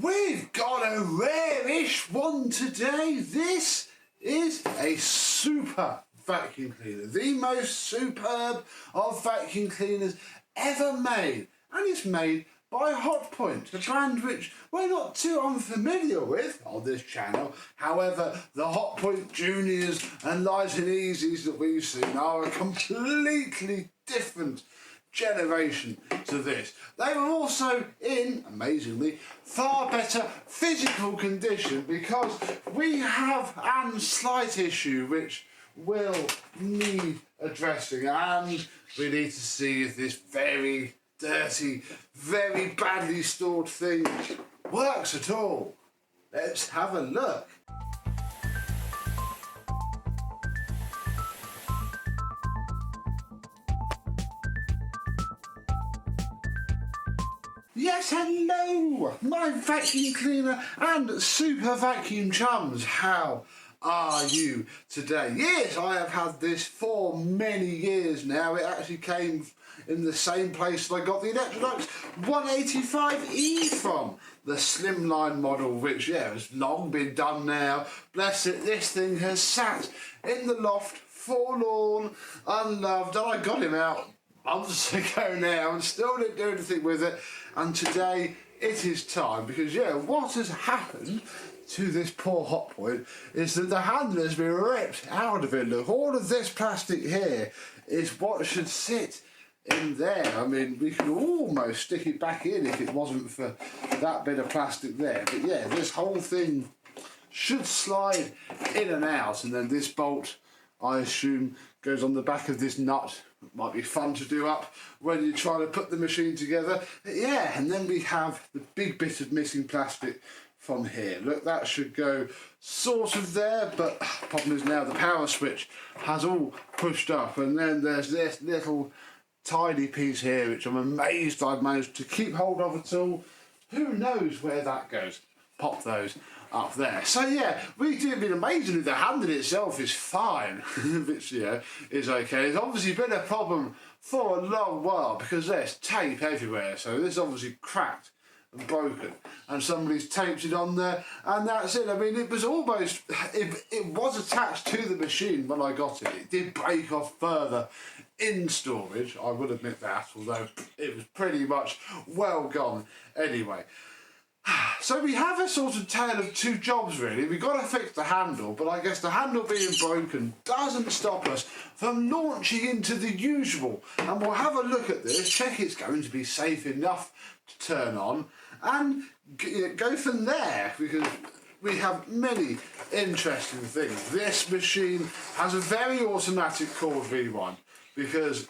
We've got a rare-ish one today. This is a super vacuum cleaner, the most superb of vacuum cleaners ever made, and it's made by Hotpoint, a brand which we're not too unfamiliar with on this channel. However, the Hotpoint Juniors and Light and Easies that we've seen are a completely different generation to this. They were also in, amazingly, far better physical condition because we have a slight issue which will need addressing, and we need to see if this very dirty, very badly stored thing works at all. Let's have a look. Yes, hello, my vacuum cleaner and super vacuum chums. How are you today? Yes, I have had this for many years now. It actually came in the same place that I got the Electrolux 185E from, the slimline model, which, yeah, has long been done now. Bless it, this thing has sat in the loft, forlorn, unloved, and I got him out months ago now and still didn't do anything with it. And today it is time, because yeah, what has happened to this poor Hotpoint is that the handle has been ripped out of it. Look, all of this plastic here is what should sit in there. I mean, we could almost stick it back in if it wasn't for that bit of plastic there. But yeah, this whole thing should slide in and out, and then this bolt, I assume, goes on the back of this nut. It might be fun to do up when you're trying to put the machine together. But yeah, and then we have the big bit of missing plastic from here. Look, that should go sort of there, but problem is now the power switch has all pushed up, and then there's this little tiny piece here which I'm amazed I've managed to keep hold of at all. Who knows where that goes? Pop those up there. So yeah, we do. I mean, amazingly, the handle itself is fine, which yeah is okay. It's obviously been a problem for a long while because there's tape everywhere. So this is obviously cracked and broken, and somebody's taped it on there, and that's it. I mean, it was almost, it was attached to the machine when I got it. It did break off further in storage, I will admit that, although it was pretty much well gone anyway. So we have a sort of tale of two jobs really. We've got to fix the handle, but I guess the handle being broken doesn't stop us from launching into the usual. And we'll have a look at this, check it's going to be safe enough to turn on, and go from there, because we have many interesting things. This machine has a very automatic cord V1 because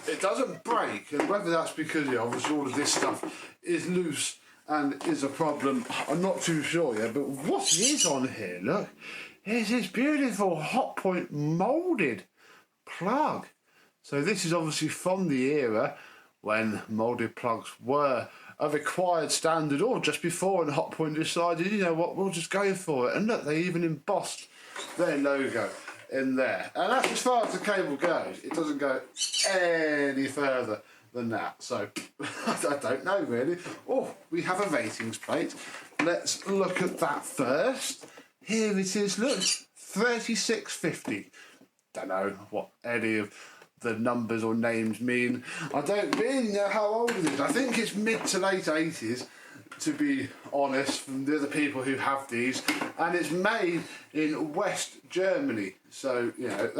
it doesn't break, and whether that's because obviously all of this stuff is loose and is a problem, I'm not too sure yet. But what is on here, look, is this beautiful Hotpoint moulded plug. So this is obviously from the era when moulded plugs were a required standard, or just before, and Hotpoint decided, you know what, we'll just go for it. And look, they even embossed their logo in there. And that's as far as the cable goes. It doesn't go any further than that, so I don't know really. Oh, we have a ratings plate. Let's look at that first. Here it is, look, 3650. Don't know what any of the numbers or names mean. I don't really know how old it is. I think it's mid to late 80s, to be honest, from the other people who have these, and it's made in West Germany. So you know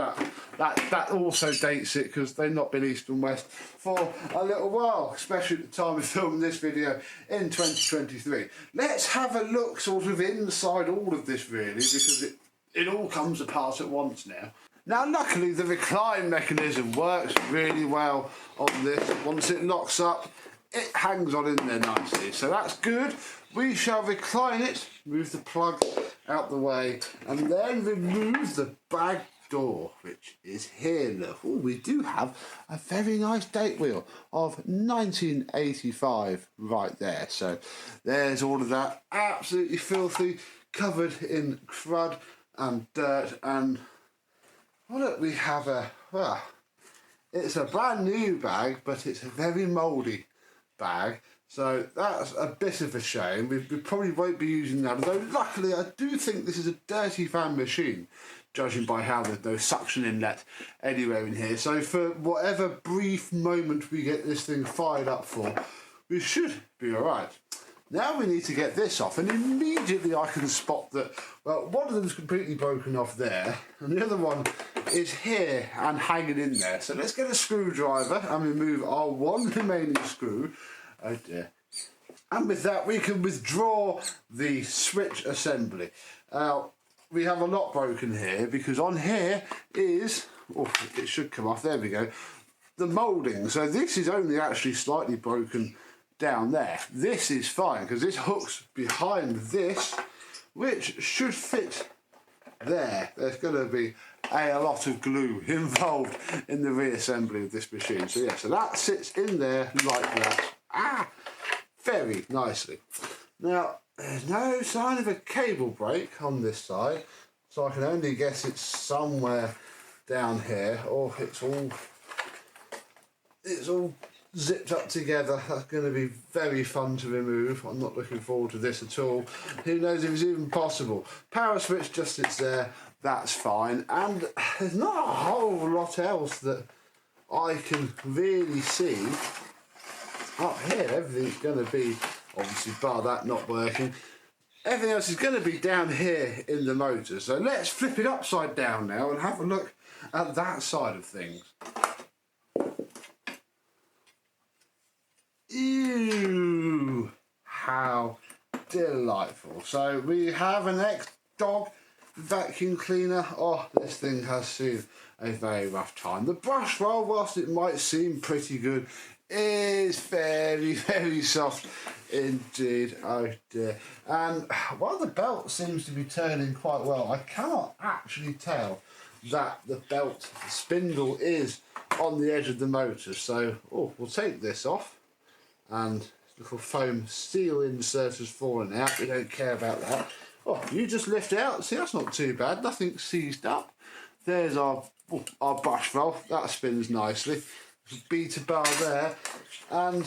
that also dates it, because they've not been East and West for a little while, especially at the time of filming this video in 2023. Let's have a look sort of inside all of this really, because it all comes apart at once now. Now luckily the recline mechanism works really well on this. Once it locks up, it hangs on in there nicely, so that's good. We shall recline it, move the plug out the way, and then remove the bag door, which is here. Look, oh, we do have a very nice date wheel of 1985 right there. So there's all of that, absolutely filthy, covered in crud and dirt. And well, look, we have it's a brand new bag, but it's a very mouldy bag. So that's a bit of a shame. We probably won't be using that, although luckily I do think this is a dirty fan machine, judging by how there's no suction inlet anywhere in here. So for whatever brief moment we get this thing fired up for, we should be alright. Now we need to get this off, and immediately I can spot that, well, one of them's completely broken off there, and the other one is here and hanging in there. So let's get a screwdriver and remove our one remaining screw. Oh dear. And with that we can withdraw the switch assembly. We have a lot broken here because on here is, oh, it should come off, there we go, the moulding. So this is only actually slightly broken down there. This is fine because this hooks behind this, which should fit there. There's going to be a lot of glue involved in the reassembly of this machine. So yeah, so that sits in there like that. Very nicely. Now, there's no sign of a cable break on this side, so I can only guess it's somewhere down here, or it's all zipped up together. That's going to be very fun to remove. I'm not looking forward to this at all. Who knows if it's even possible. Power switch just sits there, that's fine, and there's not a whole lot else that I can really see. Up here everything's going to be, obviously bar that not working, everything else is going to be down here in the motor. So let's flip it upside down now and have a look at that side of things. Ew, how delightful. So we have an ex-dog vacuum cleaner. Oh, this thing has seen a very rough time. The brush roll, whilst it might seem pretty good, is very, very soft indeed. Oh dear. And while the belt seems to be turning quite well, I cannot actually tell that the belt spindle is on the edge of the motor. So we'll take this off, and little foam steel insert has fallen out. We don't care about that. Oh, you just lift out. See, that's not too bad. Nothing seized up. There's our brush roll. That spins nicely. Beater bar there, and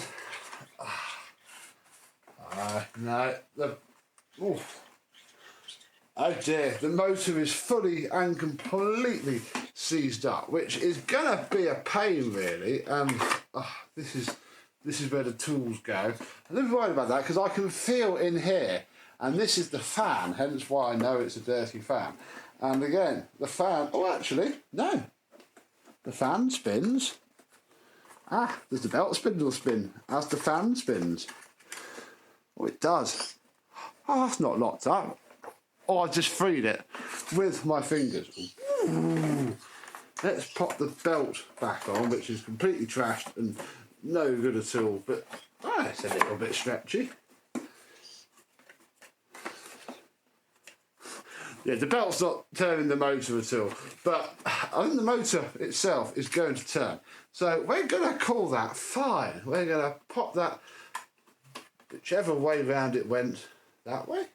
no, oh dear, the motor is fully and completely seized up, which is gonna be a pain really. And this is where the tools go. I'm a little worried about that because I can feel in here, and this is the fan, hence why I know it's a dirty fan. And again, the fan, oh actually, no, the fan spins. Does the belt spindle spin as the fan spins? Oh, it does. Oh, that's not locked up. Oh, I just freed it with my fingers. Ooh. Let's pop the belt back on, which is completely trashed and no good at all, but it's a little bit stretchy. Yeah, the belt's not turning the motor at all, but I think the motor itself is going to turn. So we're going to call that fine. We're going to pop that, whichever way round it went, that way?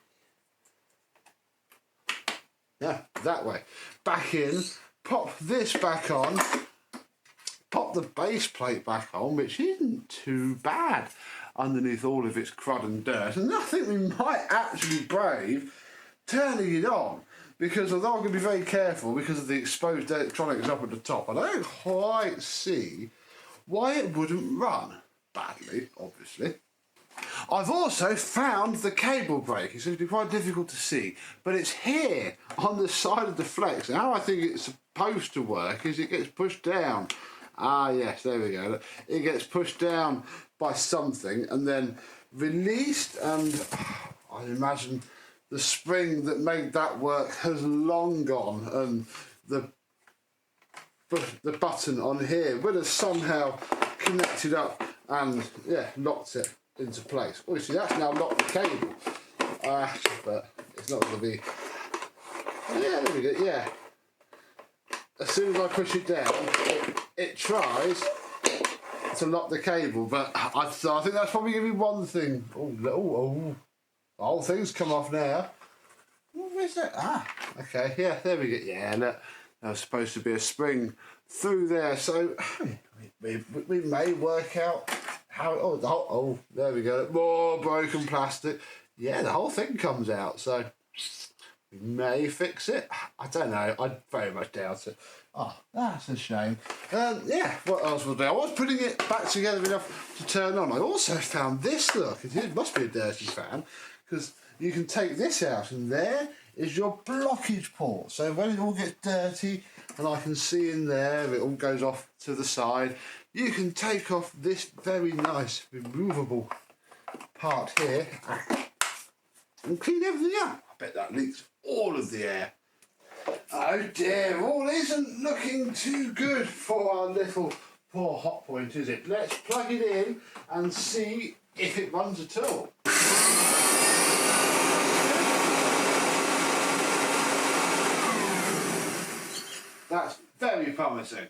Yeah, that way. Back in, pop this back on, pop the base plate back on, which isn't too bad underneath all of its crud and dirt. And I think we might actually brave turning it on, because although I'm going to be very careful because of the exposed electronics up at the top, I don't quite see why it wouldn't run badly, obviously. I've also found the cable brake. It's going to be quite difficult to see, but it's here on the side of the flex. And how I think it's supposed to work is it gets pushed down. Yes, there we go. It gets pushed down by something and then released, and I imagine the spring that made that work has long gone, and the button on here would have somehow connected up and locked it into place. Oh, you see, that's now locked the cable, but it's not going to be. There we go. Yeah, as soon as I push it down, it tries to lock the cable, but I think that's probably going to be one thing. Oh. The whole thing's come off now. Where's that? Okay, yeah, there we go. Yeah, look, there was supposed to be a spring through there, so we may work out how, oh, there we go. More broken plastic. Yeah, the whole thing comes out, so we may fix it. I don't know. I very much doubt it. Oh, that's a shame. Yeah, what else was there? I was putting it back together enough to turn on. I also found this, look. It must be a dirty fan, because you can take this out, and there is your blockage port. So when it all gets dirty, and I can see in there, it all goes off to the side, you can take off this very nice removable part here and clean everything up. I bet that leaks all of the air. Oh dear, all isn't looking too good for our little poor Hotpoint, is it? Let's plug it in and see if it runs at all. That's very promising.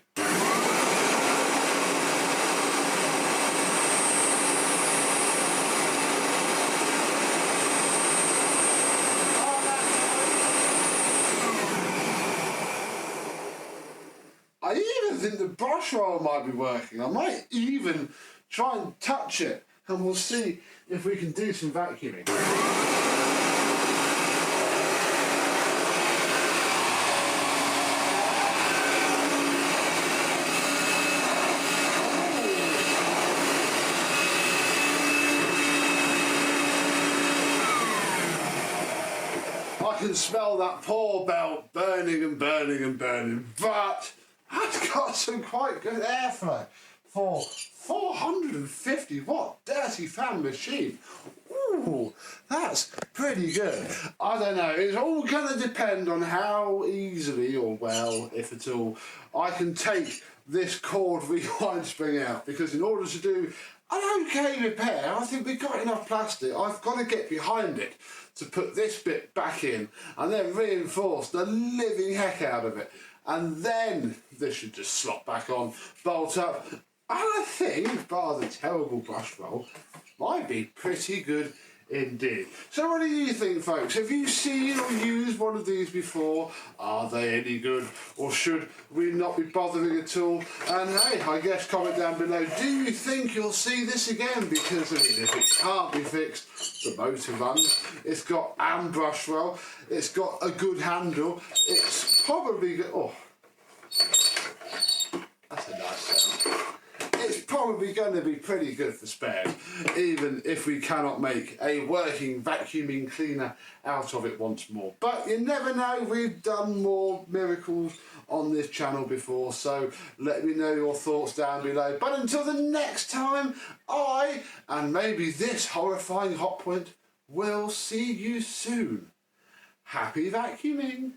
I even think the brush roll might be working. I might even try and touch it, and we'll see if we can do some vacuuming. I can smell that poor belt burning and burning and burning, but I've got some quite good airflow for 450 watt dirty fan machine. Ooh, that's pretty good. I don't know, it's all going to depend on how easily, or well, if at all, I can take this cord rewind spring out, because in order to do an okay repair, I think we've got enough plastic. I've got to get behind it to put this bit back in and then reinforce the living heck out of it. And then this should just slot back on, bolt up, and I think, bar the terrible brush roll, might be pretty good indeed. So what do you think, folks? Have you seen or used one of these before? Are they any good, or should we not be bothering at all? And hey, I guess comment down below, do you think you'll see this again? Because I mean, if it can't be fixed, the motor runs, it's got brush roll, it's got a good handle, it's probably good. Oh, that's a nice sound. It's probably going to be pretty good for spares, even if we cannot make a working vacuuming cleaner out of it once more. But you never know, we've done more miracles on this channel before, so let me know your thoughts down below. But until the next time, I, and maybe this horrifying Hotpoint, will see you soon. Happy vacuuming!